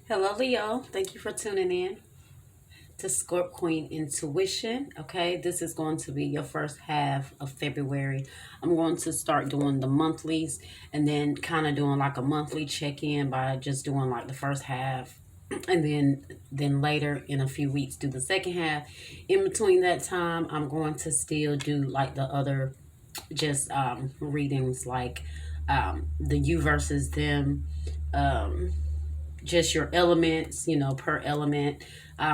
Hello, Leo. Thank you for tuning in to Scorp Queen Intuition. Okay, this is going to be your first half of February. I'm going to start doing the monthlies and then kind of doing like a monthly check-in by just doing like the first half and then later in a few weeks do the second half. In between that time, I'm going to still do like the other just readings like the you versus them, um just your elements, per element.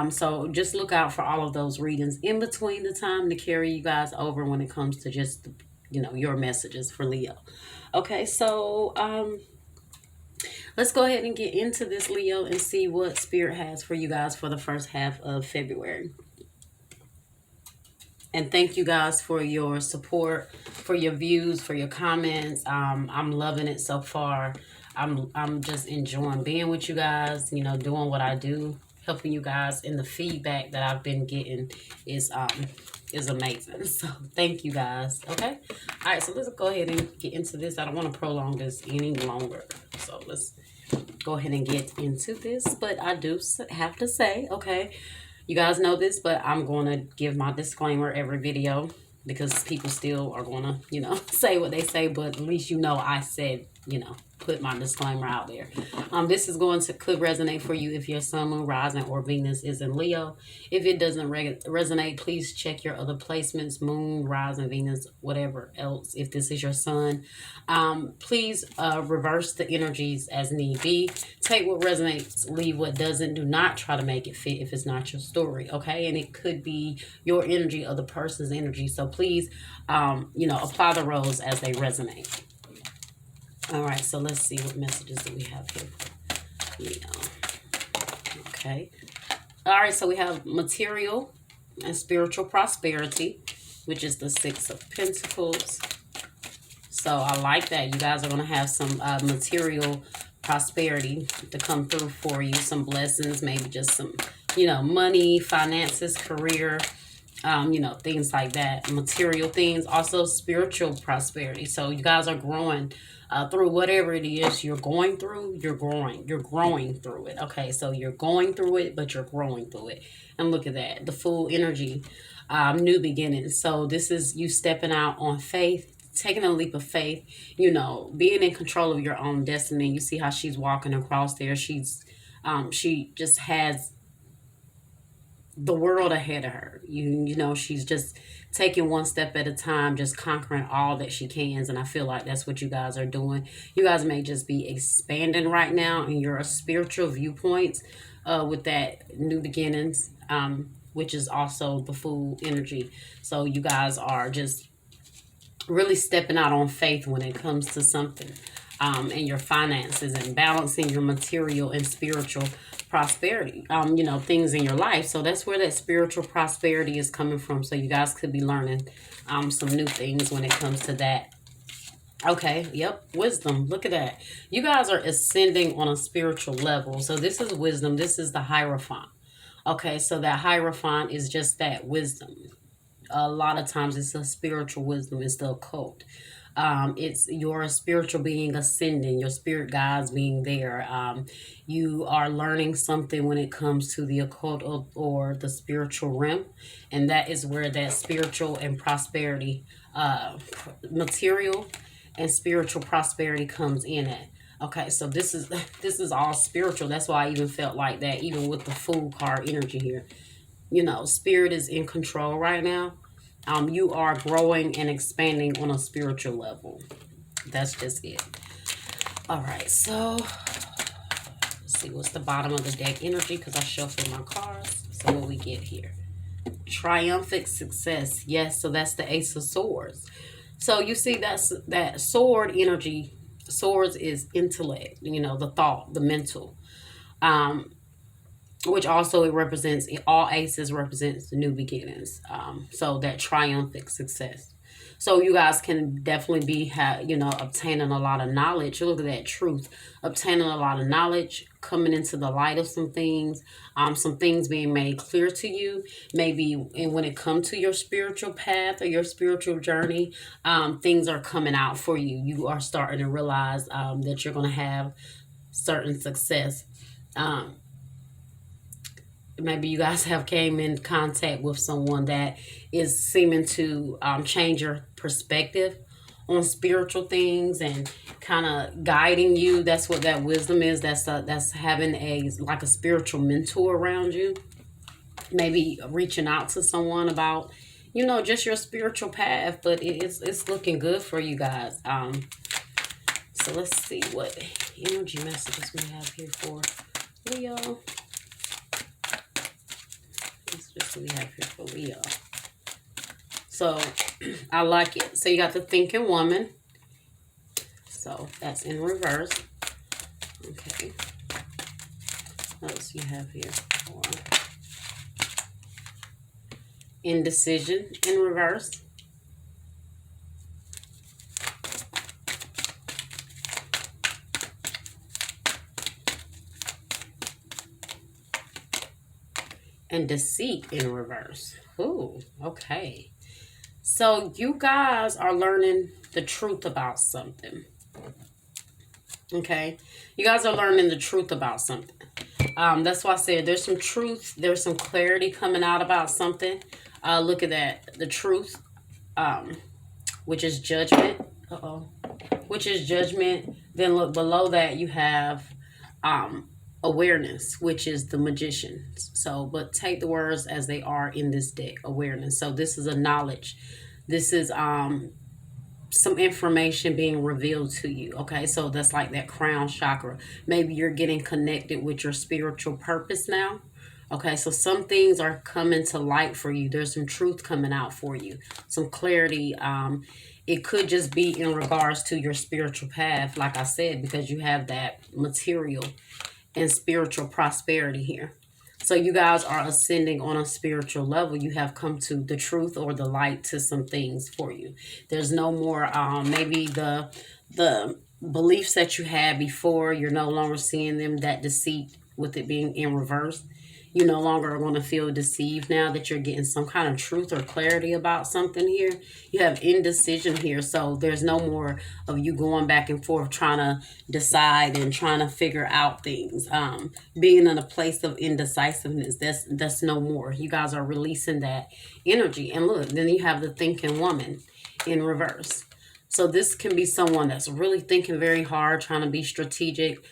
So just look out for all of those readings in between the time to carry you guys over when it comes to just, your messages for Leo. Okay, so let's go ahead and get into this, Leo, and see what Spirit has for you guys for the first half of February. And thank you guys for your support, for your views, for your comments. I'm loving it so far. I'm just enjoying being with you guys, doing what I do, helping you guys, and the feedback that I've been getting is amazing. So thank you guys. Okay. All right, so let's go ahead and get into this. I don't want to prolong this any longer. So let's go ahead and get into this. But I do have to say, okay, you guys know this, but I'm going to give my disclaimer every video because people still are going to, say what they say, but at least I said, put my disclaimer out there. This is going to could resonate for you if your sun, moon, rising, or Venus is in Leo. If it doesn't resonate, please check your other placements, moon, rising, Venus, whatever else. If this is your sun, please reverse the energies as need be. Take what resonates, leave what doesn't. Do not try to make it fit if it's not your story, okay? And it could be your energy or the person's energy. So please, apply the roles as they resonate. All right, so let's see what messages do we have here for Leo. Okay. All right, so we have material and spiritual prosperity, which is the Six of Pentacles. So I like that. You guys are going to have some material prosperity to come through for you. Some blessings, maybe just some, money, finances, career, things like that. Material things, also spiritual prosperity. So you guys are growing through whatever it is you're going through. You're growing through it. Okay, so you're going through it, but you're growing through it. And look at that, the full energy, new beginnings. So this is you stepping out on faith, taking a leap of faith, being in control of your own destiny. You see how she's walking across there. She just has the world ahead of her. She's just taking one step at a time, just conquering all that she can. And I feel like that's what you guys are doing. You guys may just be expanding right now in your spiritual viewpoints with that new beginnings, which is also the full energy. So you guys are just really stepping out on faith when it comes to something, and your finances and balancing your material and spiritual prosperity, things in your life. So that's where that spiritual prosperity is coming from. So you guys could be learning some new things when it comes to that. Okay, yep, wisdom. Look at that. You guys are ascending on a spiritual level. So this is wisdom. This is the Hierophant. Okay, so that Hierophant is just that wisdom. A lot of times it's a spiritual wisdom. It's the occult. It's your spiritual being ascending, your spirit guides being there. You are learning something when it comes to the occult or the spiritual realm. And that is where that spiritual and prosperity, material and spiritual prosperity comes in at. Okay, so this is all spiritual. That's why I even felt like that, even with the Fool card energy here. Spirit is in control right now. You are growing and expanding on a spiritual level. That's just it. All right, so let's see what's the bottom of the deck energy, because I shuffled my cards. So what we get here? Triumphant success. Yes, so that's the Ace of Swords. So you see that sword energy. Swords is intellect, the thought, the mental. Which also it represents, all aces represents the new beginnings. So that triumphant success. So you guys can definitely be, obtaining a lot of knowledge. Look at that truth. Obtaining a lot of knowledge, coming into the light of some things being made clear to you. Maybe when it comes to your spiritual path or your spiritual journey, things are coming out for you. You are starting to realize that you're going to have certain success. maybe you guys have came in contact with someone that is seeming to change your perspective on spiritual things and kind of guiding you. That's what that wisdom is. That's having a like a spiritual mentor around you. Maybe reaching out to someone about, you know, just your spiritual path. But it's looking good for you guys. So let's see what energy messages we have here for Leo. Messages we have here for Leo. So I like it. So you got the thinking woman. So that's in reverse. Okay. What else you have here for indecision in reverse. And deceit in reverse. Ooh, okay. So you guys are learning the truth about something. Okay. You guys are learning the truth about something. That's why I said there's some truth. There's some clarity coming out about something. Look at that. The truth, which is judgment. Which is judgment. Then look below that you have awareness, which is the magician. So, but take the words as they are in this deck. Awareness. So this is a knowledge. This is some information being revealed to you. Okay, so that's like that crown chakra. Maybe you're getting connected with your spiritual purpose now. Okay, so some things are coming to light for you. There's some truth coming out for you, some clarity. It could just be in regards to your spiritual path, like I said, because you have that material and spiritual prosperity here. So you guys are ascending on a spiritual level. You have come to the truth or the light to some things for you. There's no more maybe the beliefs that you had before. You're no longer seeing them. That deceit with it being in reverse. You no longer are going to feel deceived now that you're getting some kind of truth or clarity about something here. You have indecision here. So there's no more of you going back and forth trying to decide and trying to figure out things. Being in a place of indecisiveness, that's no more. You guys are releasing that energy. And look, then you have the thinking woman in reverse. So this can be someone that's really thinking very hard, trying to be strategic,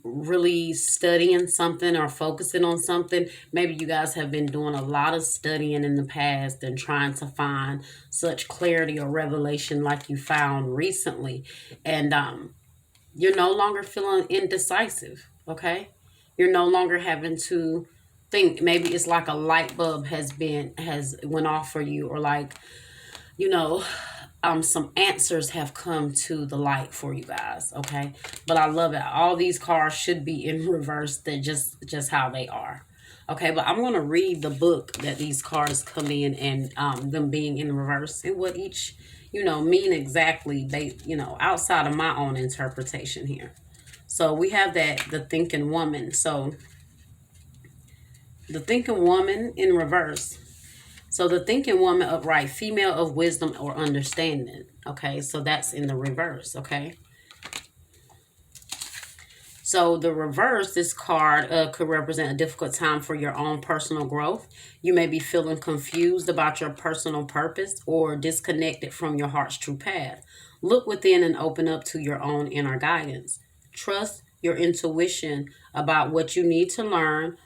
really studying something or focusing on something. Maybe you guys have been doing a lot of studying in the past and trying to find such clarity or revelation like you found recently. And you're no longer feeling indecisive, okay? You're no longer having to think. Maybe it's like a light bulb has went off for you, or like, you know, some answers have come to the light for you guys, okay? But I love it. All these cards should be in reverse. They're just how they are, okay? But I'm going to read the book that these cards come in, and them being in reverse, and what each, you know, mean exactly. They, you know, outside of my own interpretation here. So we have that, the thinking woman. So the thinking woman in reverse. So the thinking woman upright, female of wisdom or understanding. Okay, so that's in the reverse, okay? So the reverse, this card could represent a difficult time for your own personal growth. You may be feeling confused about your personal purpose or disconnected from your heart's true path. Look within and open up to your own inner guidance. Trust your intuition about what you need to learn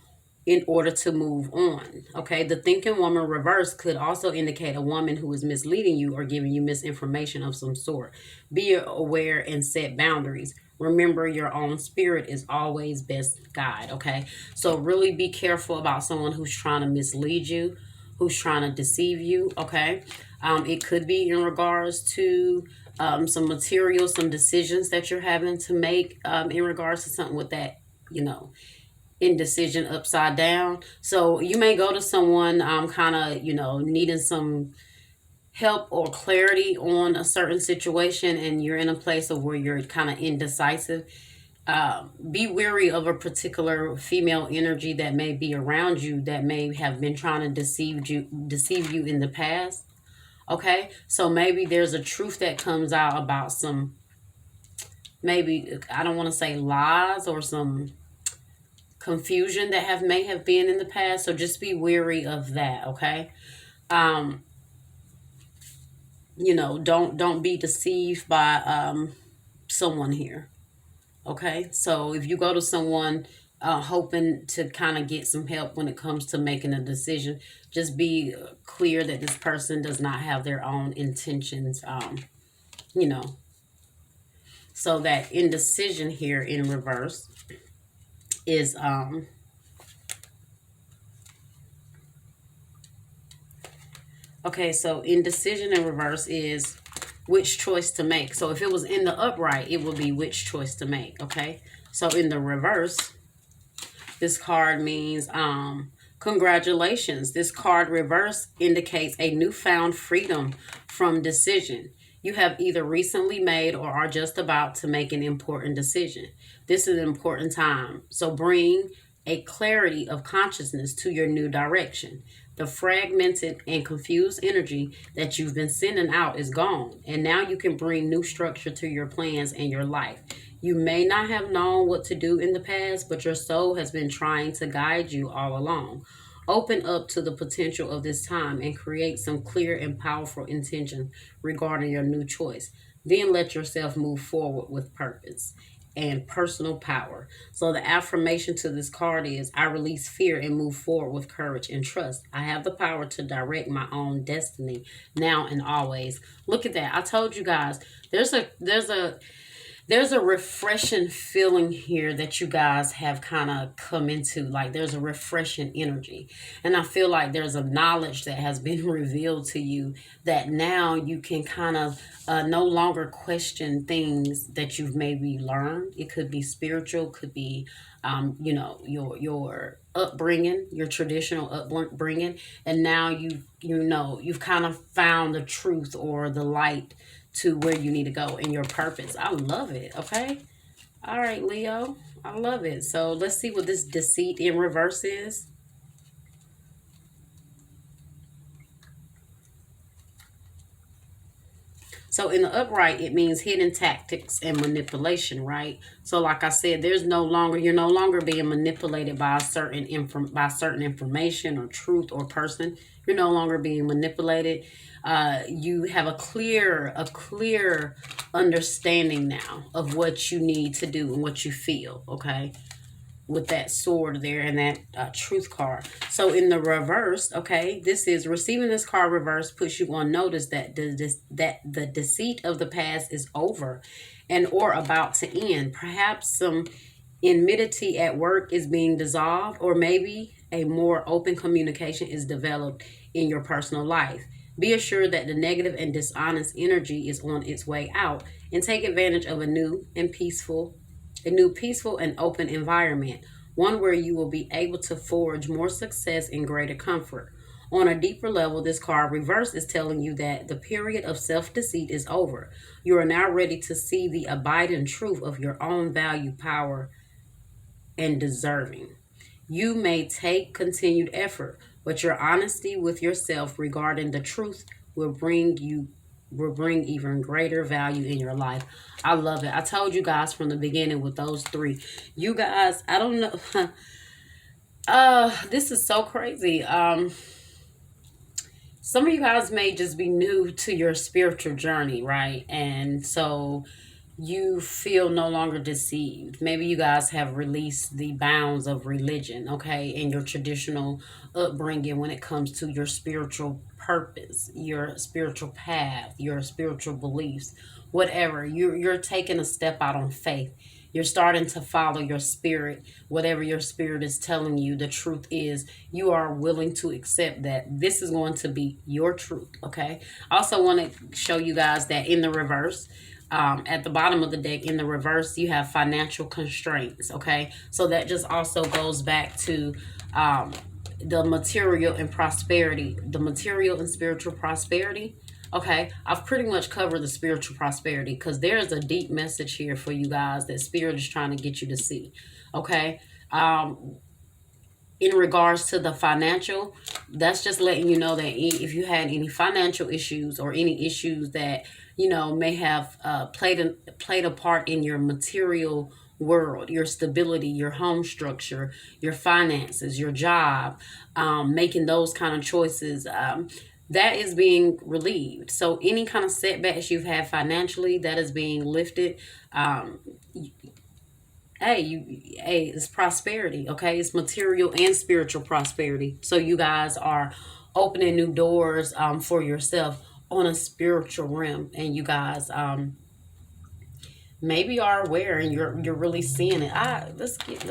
in order to move on. Okay, the thinking woman reverse could also indicate a woman who is misleading you or giving you misinformation of some sort. Be aware and set boundaries. Remember, your own spirit is always best guide. Okay, so really be careful about someone who's trying to mislead you, who's trying to deceive you. Okay, it could be in regards to some material, some decisions that you're having to make in regards to something with that, you know, indecision upside down. So you may go to someone kind of, you know, needing some help or clarity on a certain situation, and you're in a place of where you're kind of indecisive. Be wary of a particular female energy that may be around you that may have been trying to deceive you in the past. Okay, so maybe there's a truth that comes out about some, maybe, I don't want to say lies, or some confusion that may have been in the past. So just be wary of that, okay? Um, don't be deceived by someone here. Okay, so if you go to someone hoping to kind of get some help when it comes to making a decision, just be clear that this person does not have their own intentions. You know, so that indecision here in reverse is okay. So indecision in reverse is which choice to make. So if it was in the upright, it would be which choice to make. Okay, so in the reverse, this card means congratulations. This card reverse indicates a newfound freedom from decision. You have either recently made or are just about to make an important decision. This is an important time. So bring a clarity of consciousness to your new direction. The fragmented and confused energy that you've been sending out is gone, and now you can bring new structure to your plans and your life. You may not have known what to do in the past, but your soul has been trying to guide you all along. Open up to the potential of this time and create some clear and powerful intention regarding your new choice. Then let yourself move forward with purpose and personal power. So the affirmation to this card is I release fear and move forward with courage and trust. I have the power to direct my own destiny now and always. Look at that. I told you guys there's a refreshing feeling here that you guys have kind of come into. Like there's a refreshing energy. And I feel like there's a knowledge that has been revealed to you that now you can kind of no longer question things that you've maybe learned. It could be spiritual, could be, your upbringing, your traditional upbringing. And now you've kind of found the truth or the light to where you need to go in your purpose. I love it. Okay. All right, Leo. I love it. So let's see what this deceit in reverse is. So in the upright, it means hidden tactics and manipulation, right? So like I said, you're no longer being manipulated by certain information or truth or person. You're no longer being manipulated. You have a clear understanding now of what you need to do and what you feel, okay? With that sword there and that truth card. So in the reverse, okay, this is receiving this card reverse puts you on notice that the deceit of the past is over and or about to end. Perhaps some enmity at work is being dissolved, or maybe a more open communication is developed in your personal life. Be assured that the negative and dishonest energy is on its way out, and take advantage of a new peaceful and open environment, one where you will be able to forge more success and greater comfort. On a deeper level, this card reverse is telling you that the period of self-deceit is over. You are now ready to see the abiding truth of your own value, power, and deserving. You may take continued effort, but your honesty with yourself regarding the truth will bring even greater value in your life. I love it. I told you guys from the beginning with those three. You guys, I don't know. This is so crazy. Some of you guys may just be new to your spiritual journey, right? And so you feel no longer deceived. Maybe you guys have released the bounds of religion, okay, in your traditional upbringing when it comes to your spiritual purpose, your spiritual path, your spiritual beliefs, whatever. You're taking a step out on faith. You're starting to follow your spirit, whatever your spirit is telling you. The truth is, you are willing to accept that this is going to be your truth, okay? I also want to show you guys that in the reverse, at the bottom of the deck in the reverse, you have financial constraints, okay? So that just also goes back to the material and prosperity, the material and spiritual prosperity. Okay, I've pretty much covered the spiritual prosperity because there's a deep message here for you guys that spirit is trying to get you to see. Okay, in regards to the financial, that's just letting you know that if you had any financial issues or any issues that may have played a part in your material world, your stability, your home structure, your finances, your job, making those kind of choices. That is being relieved. So any kind of setbacks you've had financially, that is being lifted. Um, hey, it's prosperity. Okay, it's material and spiritual prosperity. So you guys are opening new doors for yourself on a spiritual realm, and you guys maybe are aware, and you're really seeing it. Let's get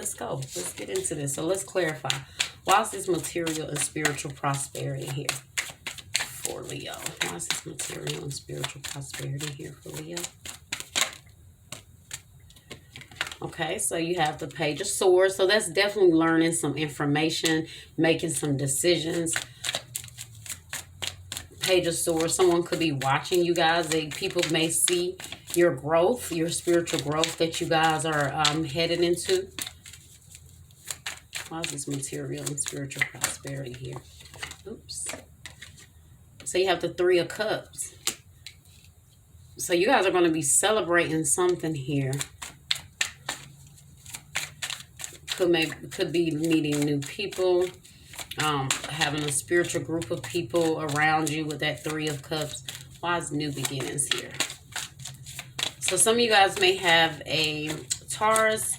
into this. So let's clarify, why is this material and spiritual prosperity here for Leo? Why is this material and spiritual prosperity here for Leo? Okay, so you have the Page of Swords. So that's definitely learning some information, making some decisions. Page of Swords, someone could be watching you guys. People may see your growth, your spiritual growth that you guys are headed into. Why is this material and spiritual prosperity here? Oops. So you have the Three of Cups. So you guys are going to be celebrating something here. Could be meeting new people, having a spiritual group of people around you with that Three of Cups. Why is new beginnings here? So some of you guys may have a Taurus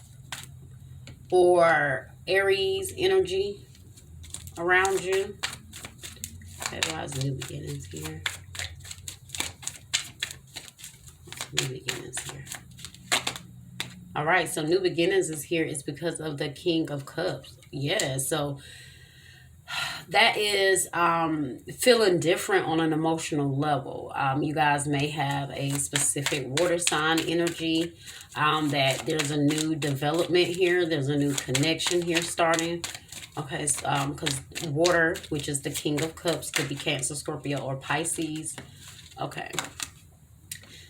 or Aries energy around you. Okay, why is new beginnings here? New beginnings here. All right, so new beginnings is here. It's because of the King of Cups. Yeah, so that is feeling different on an emotional level. You guys may have a specific water sign energy, that there's a new development here. There's a new connection here starting. Okay, because water, which is the King of Cups, could be Cancer, Scorpio, or Pisces. Okay.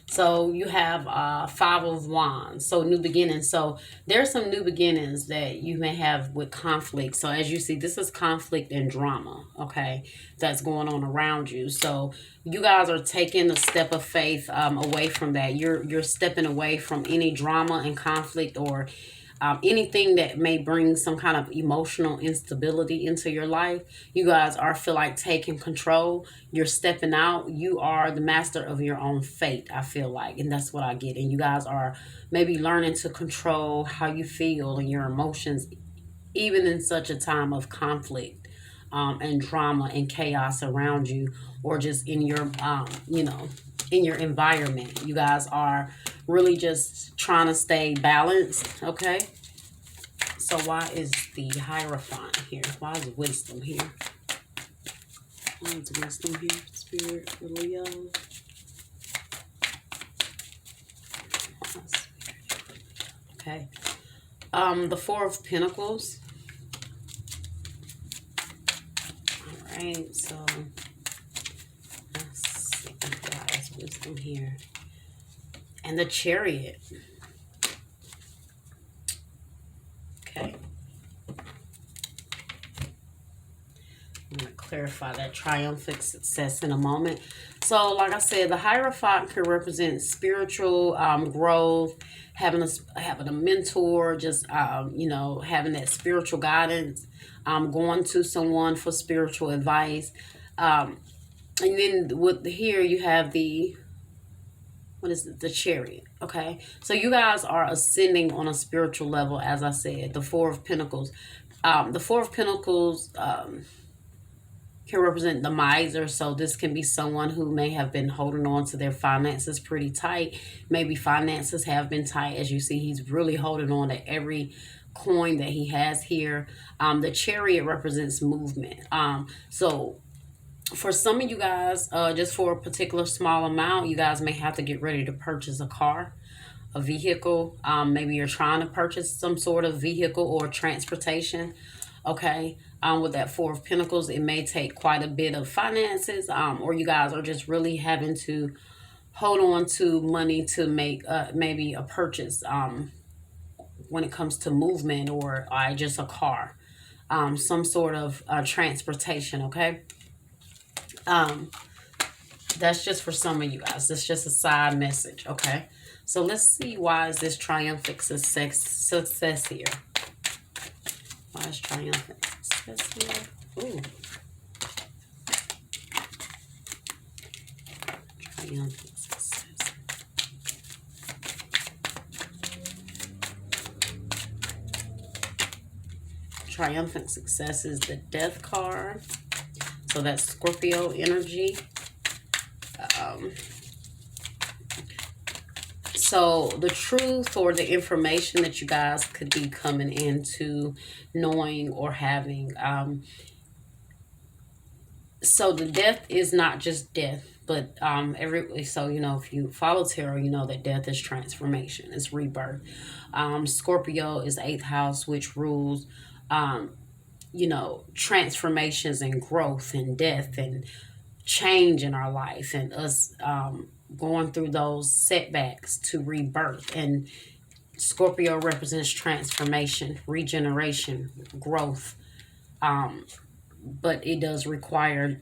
So you have Five of Wands, so new beginnings. So there's some new beginnings that you may have with conflict. So as you see, this is conflict and drama, okay, that's going on around you. So you guys are taking a step of faith away from that. You're stepping away from any drama and conflict, or anything that may bring some kind of emotional instability into your life. You guys feel like taking control. You're stepping out. You are the master of your own fate, I feel like. And that's what I get. And you guys are maybe learning to control how you feel and your emotions, even in such a time of conflict and drama and chaos around you, or just in your, in your environment. You guys are really just trying to stay balanced, okay? So why is the Hierophant here? Why is wisdom here? Why is wisdom here, Spirit for Leo? Okay. The Four of Pentacles. All right, so let's see why is wisdom here. And the Chariot. Okay. I'm going to clarify that triumphant success in a moment. So, like I said, the Hierophant could represent spiritual growth, having a mentor, just having that spiritual guidance, going to someone for spiritual advice. And then with here you have the, what is it? The Chariot. Okay, so you guys are ascending on a spiritual level, as I said. The Four of Pentacles. The Four of Pentacles can represent the miser. So this can be someone who may have been holding on to their finances pretty tight. Maybe finances have been tight. As you see, he's really holding on to every coin that he has here. The Chariot represents movement. So for some of you guys, just for a particular small amount, you guys may have to get ready to purchase a car, a vehicle. Maybe you're trying to purchase some sort of vehicle or transportation. Okay. With that Four of Pentacles, it may take quite a bit of finances, or you guys are just really having to hold on to money to make maybe a purchase when it comes to movement, or just a car, some sort of transportation. Okay. That's just for some of you guys. That's just a side message, okay? So let's see, why is this triumphant success here? Why is triumphant success here? Ooh. Triumphant success. Triumphant success is the Death card. So that's Scorpio energy. So the truth or the information that you guys could be coming into knowing or having. So the death is not just death, but so you know, if you follow tarot, you know that death is transformation, it's rebirth. Scorpio is 8th house, which rules you know, transformations and growth and death and change in our life, and us going through those setbacks to rebirth. And Scorpio represents transformation, regeneration, growth. But it does require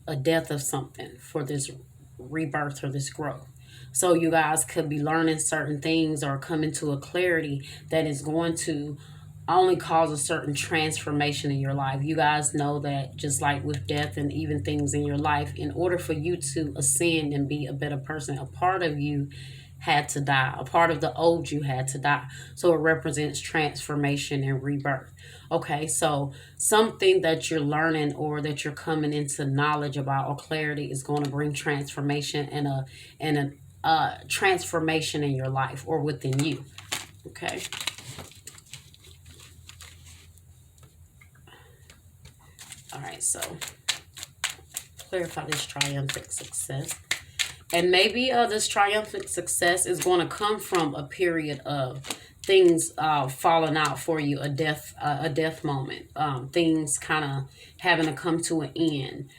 a death of something for this rebirth or this growth. So you guys could be learning certain things or coming to a clarity that is going to only cause a certain transformation in your life. You guys know that just like with death and even things in your life, in order for you to ascend and be a better person, a part of you had to die. A part of the old you had to die. So it represents transformation and rebirth. Okay, so something that you're learning or that you're coming into knowledge about or clarity is going to bring transformation and a transformation in your life or within you. Okay. All right, so clarify this triumphant success. And maybe this triumphant success is going to come from a period of things falling out for you, a death moment, things kind of having to come to an end.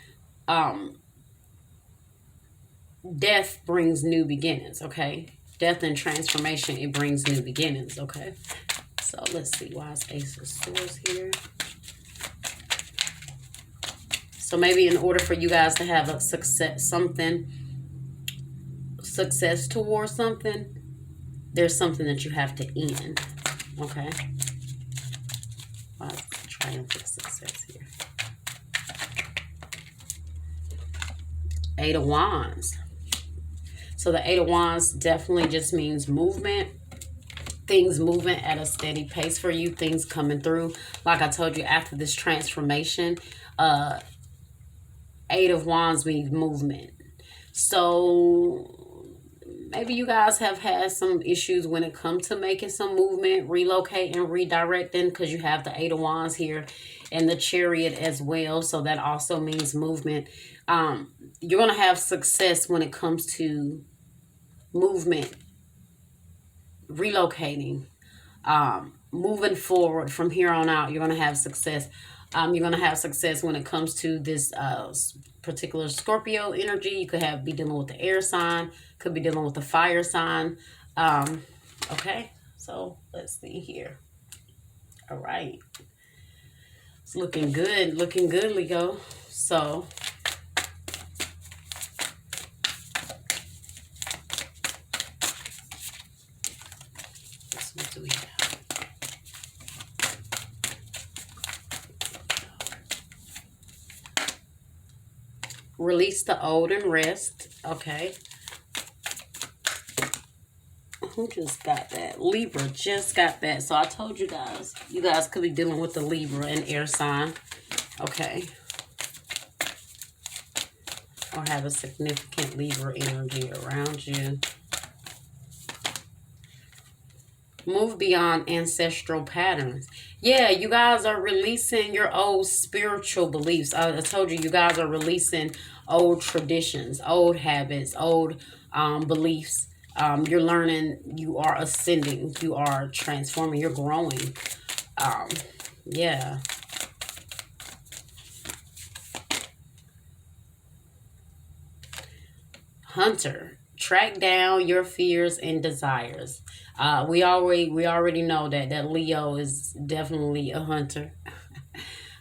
Death brings new beginnings, okay? Death and transformation, it brings new beginnings, okay? So let's see, why is Ace of Swords here? So maybe in order for you guys to have a success towards something, there's something that you have to end. Okay. Wow, triumphant success here. 8 of Wands. So the 8 of Wands definitely just means movement. Things moving at a steady pace for you. Things coming through. Like I told you, after this transformation, 8 of Wands means movement. So maybe you guys have had some issues when it comes to making some movement, relocating, redirecting, because you have the 8 of Wands here and the Chariot as well. So that also means movement. You're going to have success when it comes to movement, relocating, moving forward from here on out. You're going to have success. You're going to have success when it comes to this particular Scorpio energy. You could be dealing with the air sign, could be dealing with the fire sign. Okay, so let's see here. All right. It's looking good, Leo. So what do we have? Release the old and rest. Okay. Who just got that? Libra just got that. So I told you guys could be dealing with the Libra and air sign. Okay. Or have a significant Libra energy around you. Move beyond ancestral patterns. Yeah, you guys are releasing your old spiritual beliefs. I told you, you guys are releasing old traditions, old habits, old beliefs. You're learning, you are ascending, you are transforming, you're growing. Yeah. Hunter, track down your fears and desires. We already know that Leo is definitely a hunter.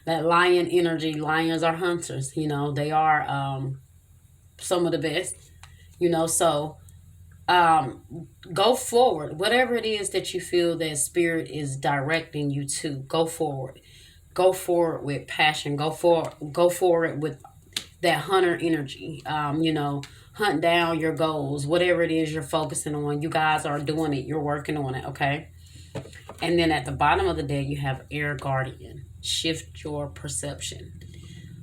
That lion energy, lions are hunters, you know, they are some of the best, you know. So Go forward. Whatever it is that you feel that spirit is directing you to, go forward. Go forward with passion. Go forward with that hunter energy. Hunt down your goals. Whatever it is you're focusing on, you guys are doing it. You're working on it, okay? And then at the bottom of the deck, you have Air Guardian. Shift your perception.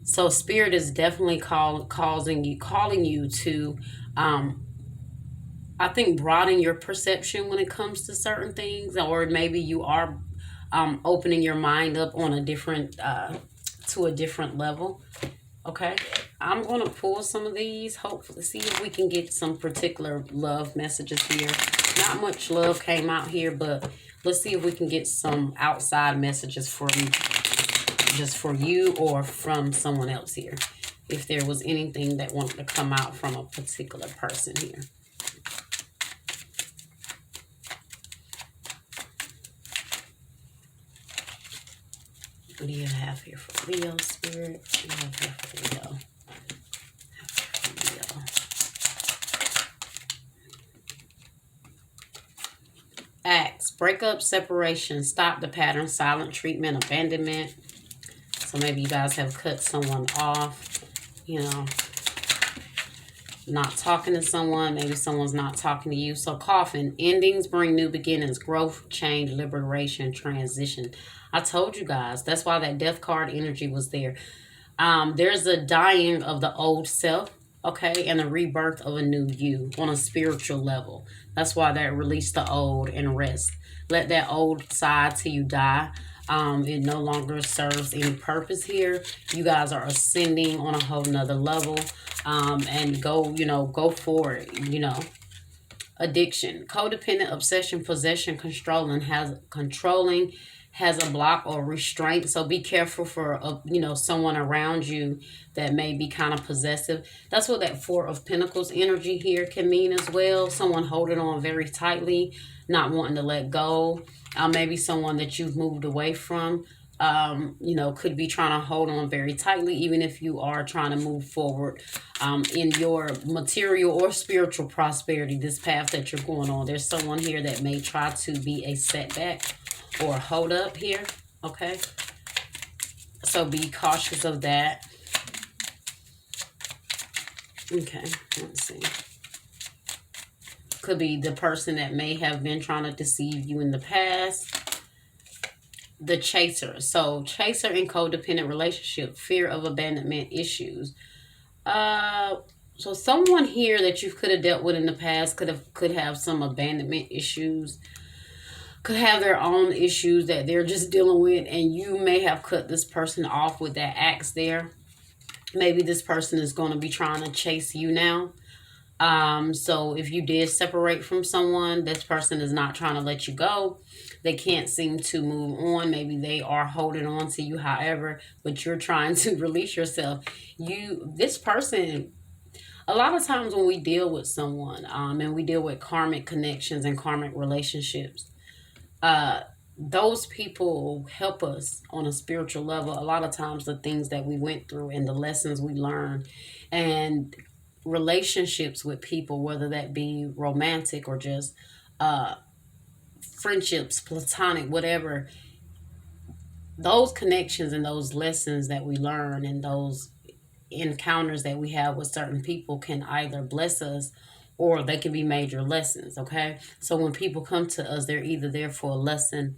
So spirit is definitely calling you to, I think, broaden your perception when it comes to certain things, or maybe you are opening your mind up on a different to a different level. Okay, I'm gonna pull some of these. Hopefully, see if we can get some particular love messages here. Not much love came out here, but let's see if we can get some outside messages for you, just for you or from someone else here. If there was anything that wanted to come out from a particular person here. What do you have here for Leo, Spirit? What do you have here for Leo? Acts, breakup, separation, stop the pattern, silent treatment, abandonment. So maybe you guys have cut someone off, not talking to someone. Maybe someone's not talking to you. So Coffin, endings bring new beginnings, growth, change, liberation, transition. I told you guys, that's why that death card energy was there. There's a dying of the old self, okay, and a rebirth of a new you on a spiritual level. That's why that release the old and rest. Let that old side to you die. It no longer serves any purpose here. You guys are ascending on a whole nother level. And go for it, Addiction, codependent, obsession, possession, controlling has a block or restraint. So be careful for, someone around you that may be kind of possessive. That's what that Four of Pentacles energy here can mean as well. Someone holding on very tightly, not wanting to let go. Maybe someone that you've moved away from, could be trying to hold on very tightly, even if you are trying to move forward in your material or spiritual prosperity, this path that you're going on. There's someone here that may try to be a setback or hold up here, okay? So be cautious of that. Okay, let's see. Could be the person that may have been trying to deceive you in the past. The chaser. So chaser in codependent relationship, fear of abandonment issues. So someone here that you could have dealt with in the past could have some abandonment issues, could have their own issues that they're just dealing with, and you may have cut this person off with that axe there. Maybe this person is going to be trying to chase you now. So if you did separate from someone, this person is not trying to let you go. They can't seem to move on. Maybe they are holding on to you, however, but you're trying to release yourself. This person, a lot of times when we deal with someone, and we deal with karmic connections and karmic relationships, those people help us on a spiritual level. A lot of times the things that we went through and the lessons we learned, and relationships with people, whether that be romantic or just friendships, platonic, whatever, those connections and those lessons that we learn and those encounters that we have with certain people can either bless us or they can be major lessons, okay? So when people come to us, they're either there for a lesson,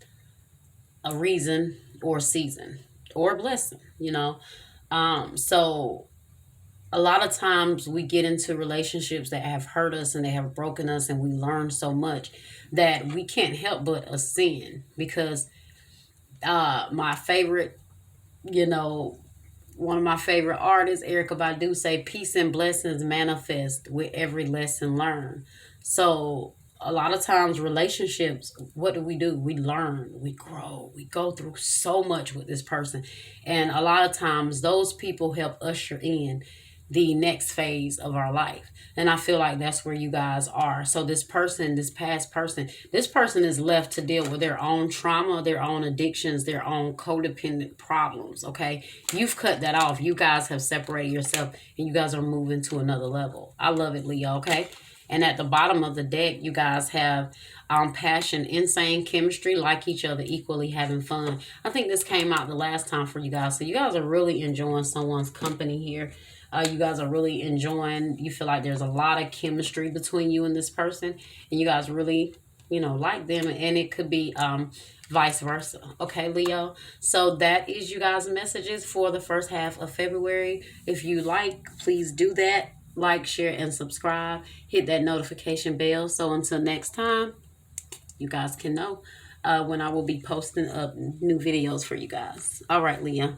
a reason, or a season, or a blessing, So a lot of times we get into relationships that have hurt us and they have broken us, and we learn so much that we can't help but ascend. Because my favorite, one of my favorite artists, Erykah Badu, say peace and blessings manifest with every lesson learned. So a lot of times relationships, what do? We learn, we grow, we go through so much with this person. And a lot of times those people help usher in the next phase of our life. And I feel like that's where you guys are. So this person, this past person, this person is left to deal with their own trauma, their own addictions, their own codependent problems, okay? You've cut that off. You guys have separated yourself and you guys are moving to another level. I love it, Leo, okay? And at the bottom of the deck, you guys have passion, insane chemistry, like each other, equally having fun. I think this came out the last time for you guys. So you guys are really enjoying someone's company here. You guys are really enjoying, you feel like there's a lot of chemistry between you and this person. And you guys really, like them. And it could be vice versa. Okay, Leo. So that is you guys' messages for the first half of February. If you like, please do that. Like, share, and subscribe. Hit that notification bell. So until next time, you guys can know when I will be posting up new videos for you guys. All right, Leah.